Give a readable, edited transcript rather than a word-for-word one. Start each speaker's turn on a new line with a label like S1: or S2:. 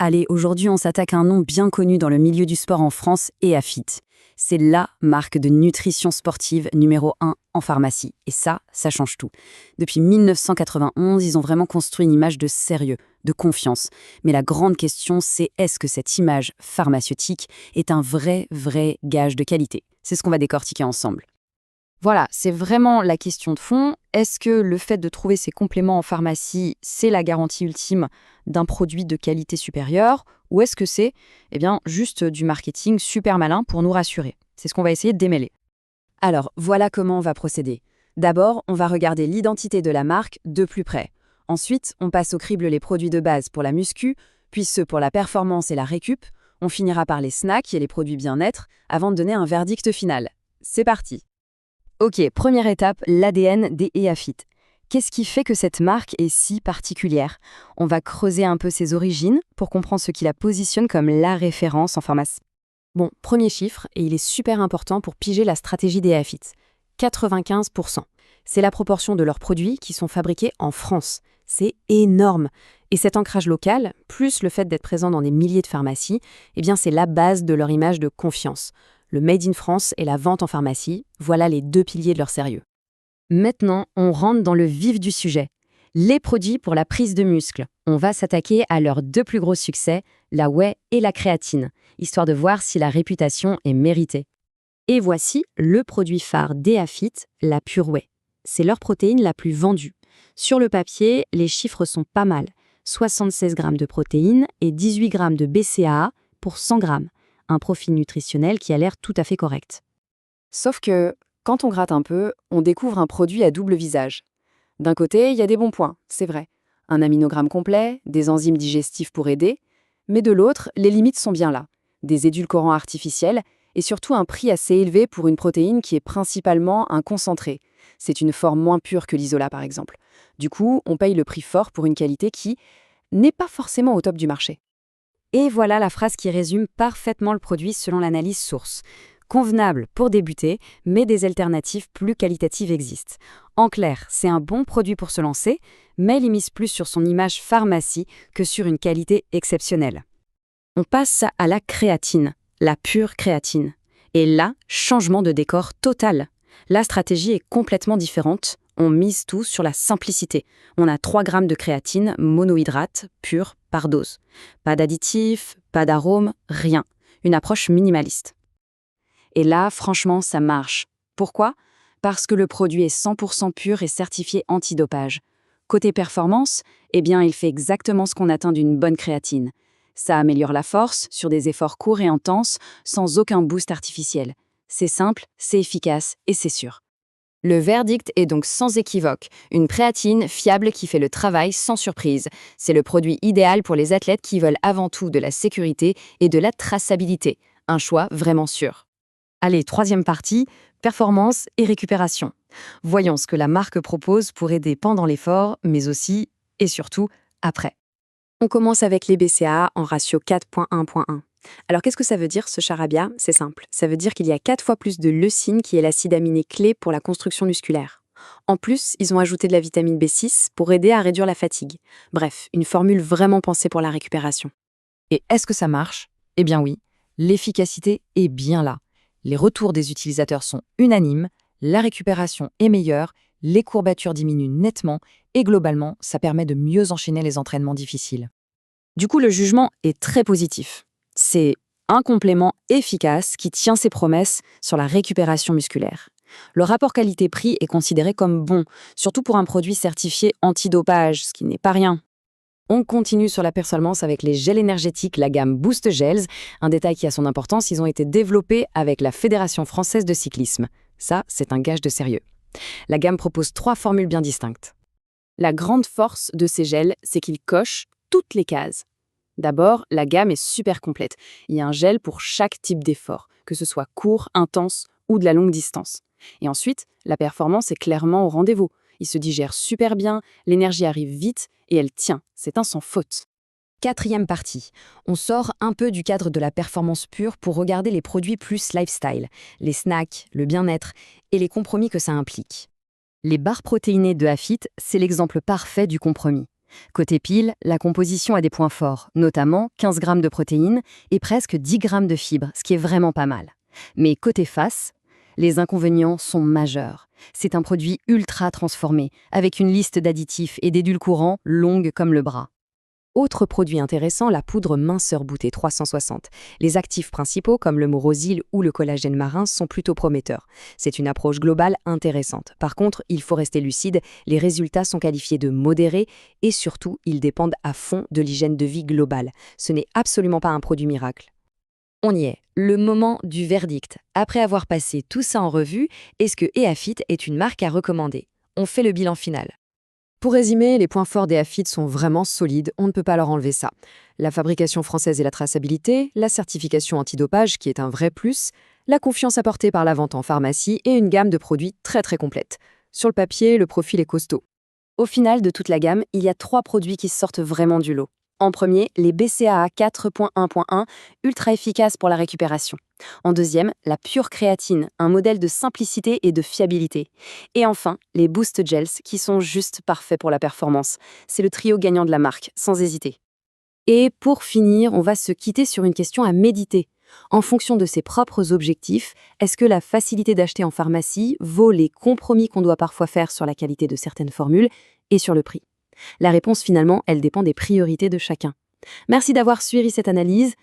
S1: Allez, aujourd'hui, on s'attaque à un nom bien connu dans le milieu du sport en France, EAFIT. C'est LA marque de nutrition sportive numéro 1 en pharmacie. Et ça change tout. Depuis 1991, ils ont vraiment construit une image de sérieux, de confiance. Mais la grande question, c'est est-ce que cette image pharmaceutique est un vrai gage de qualité? C'est ce qu'on va décortiquer ensemble. Voilà, c'est vraiment la question de fond. Est-ce que le fait de trouver ces compléments en pharmacie, c'est la garantie ultime d'un produit de qualité supérieure? Ou est-ce que c'est juste du marketing super malin pour nous rassurer? C'est ce qu'on va essayer de démêler. Alors, voilà comment on va procéder. D'abord, on va regarder l'identité de la marque de plus près. Ensuite, on passe au crible les produits de base pour la muscu, puis ceux pour la performance et la récup. On finira par les snacks et les produits bien-être avant de donner un verdict final. C'est parti! Ok, première étape, l'ADN des EAFIT. Qu'est-ce qui fait que cette marque est si particulière? On va creuser un peu ses origines pour comprendre ce qui la positionne comme la référence en pharmacie. Bon, premier chiffre, et il est super important pour piger la stratégie des EAFIT. 95%. C'est la proportion de leurs produits qui sont fabriqués en France. C'est énorme. Et cet ancrage local, plus le fait d'être présent dans des milliers de pharmacies, c'est la base de leur image de confiance. Le Made in France et la vente en pharmacie, voilà les deux piliers de leur sérieux. Maintenant, on rentre dans le vif du sujet. Les produits pour la prise de muscle. On va s'attaquer à leurs deux plus gros succès, la whey et la créatine, histoire de voir si la réputation est méritée. Et voici le produit phare d'EAFIT, la Pure Whey. C'est leur protéine la plus vendue. Sur le papier, les chiffres sont pas mal. 76 grammes de protéines et 18 grammes de BCAA pour 100 grammes. Un profil nutritionnel qui a l'air tout à fait correct. Sauf que, quand on gratte un peu, on découvre un produit à double visage. D'un côté, il y a des bons points, c'est vrai. Un aminogramme complet, des enzymes digestives pour aider, mais de l'autre, les limites sont bien là. Des édulcorants artificiels et surtout un prix assez élevé pour une protéine qui est principalement un concentré. C'est une forme moins pure que l'isola par exemple. Du coup, on paye le prix fort pour une qualité qui n'est pas forcément au top du marché. Et voilà la phrase qui résume parfaitement le produit selon l'analyse source. Convenable pour débuter, mais des alternatives plus qualitatives existent. En clair, c'est un bon produit pour se lancer, mais il mise plus sur son image pharmacie que sur une qualité exceptionnelle. On passe à la créatine, la pure créatine. Et là, changement de décor total. La stratégie est complètement différente. On mise tout sur la simplicité. On a 3 grammes de créatine monohydrate pure par dose. Pas d'additifs, pas d'arômes, rien. Une approche minimaliste. Et là, franchement, ça marche. Pourquoi? Parce que le produit est 100% pur et certifié antidopage. Côté performance, il fait exactement ce qu'on attend d'une bonne créatine. Ça améliore la force sur des efforts courts et intenses, sans aucun boost artificiel. C'est simple, c'est efficace et c'est sûr. Le verdict est donc sans équivoque, une créatine fiable qui fait le travail sans surprise. C'est le produit idéal pour les athlètes qui veulent avant tout de la sécurité et de la traçabilité. Un choix vraiment sûr. Allez, troisième partie, performance et récupération. Voyons ce que la marque propose pour aider pendant l'effort, mais aussi, et surtout, après. On commence avec les BCAA en ratio 4.1.1. Alors qu'est-ce que ça veut dire ce charabia? C'est simple, ça veut dire qu'il y a 4 fois plus de leucine qui est l'acide aminé clé pour la construction musculaire. En plus, ils ont ajouté de la vitamine B6 pour aider à réduire la fatigue. Bref, une formule vraiment pensée pour la récupération. Et est-ce que ça marche? Eh bien oui, l'efficacité est bien là. Les retours des utilisateurs sont unanimes, la récupération est meilleure, les courbatures diminuent nettement et globalement, ça permet de mieux enchaîner les entraînements difficiles. Du coup, le jugement est très positif. C'est un complément efficace qui tient ses promesses sur la récupération musculaire. Le rapport qualité-prix est considéré comme bon, surtout pour un produit certifié antidopage, ce qui n'est pas rien. On continue sur la performance avec les gels énergétiques, la gamme Boost Gels. Un détail qui a son importance, ils ont été développés avec la Fédération française de cyclisme. Ça, c'est un gage de sérieux. La gamme propose 3 formules bien distinctes. La grande force de ces gels, c'est qu'ils cochent toutes les cases. D'abord, la gamme est super complète. Il y a un gel pour chaque type d'effort, que ce soit court, intense ou de la longue distance. Et ensuite, la performance est clairement au rendez-vous. Il se digère super bien, l'énergie arrive vite et elle tient. C'est un sans faute. Quatrième partie. On sort un peu du cadre de la performance pure pour regarder les produits plus lifestyle, les snacks, le bien-être et les compromis que ça implique. Les barres protéinées de EAFIT, c'est l'exemple parfait du compromis. Côté pile, la composition a des points forts, notamment 15 grammes de protéines et presque 10 grammes de fibres, ce qui est vraiment pas mal. Mais côté face, les inconvénients sont majeurs. C'est un produit ultra transformé, avec une liste d'additifs et d'édulcorants longue comme le bras. Autre produit intéressant, la poudre minceur bouteille 360. Les actifs principaux, comme le morosil ou le collagène marin, sont plutôt prometteurs. C'est une approche globale intéressante. Par contre, il faut rester lucide, les résultats sont qualifiés de modérés et surtout, ils dépendent à fond de l'hygiène de vie globale. Ce n'est absolument pas un produit miracle. On y est, le moment du verdict. Après avoir passé tout ça en revue, est-ce que EAFIT est une marque à recommander? On fait le bilan final. Pour résumer, les points forts d'EAFIT sont vraiment solides, on ne peut pas leur enlever ça. La fabrication française et la traçabilité, la certification antidopage qui est un vrai plus, la confiance apportée par la vente en pharmacie et une gamme de produits très complète. Sur le papier, le profil est costaud. Au final de toute la gamme, il y a 3 produits qui sortent vraiment du lot. En premier, les BCAA 4.1.1, ultra efficaces pour la récupération. En deuxième, la pure créatine, un modèle de simplicité et de fiabilité. Et enfin, les Boost Gels, qui sont juste parfaits pour la performance. C'est le trio gagnant de la marque, sans hésiter. Et pour finir, on va se quitter sur une question à méditer. En fonction de ses propres objectifs, est-ce que la facilité d'acheter en pharmacie vaut les compromis qu'on doit parfois faire sur la qualité de certaines formules et sur le prix? La réponse, finalement, elle dépend des priorités de chacun. Merci d'avoir suivi cette analyse.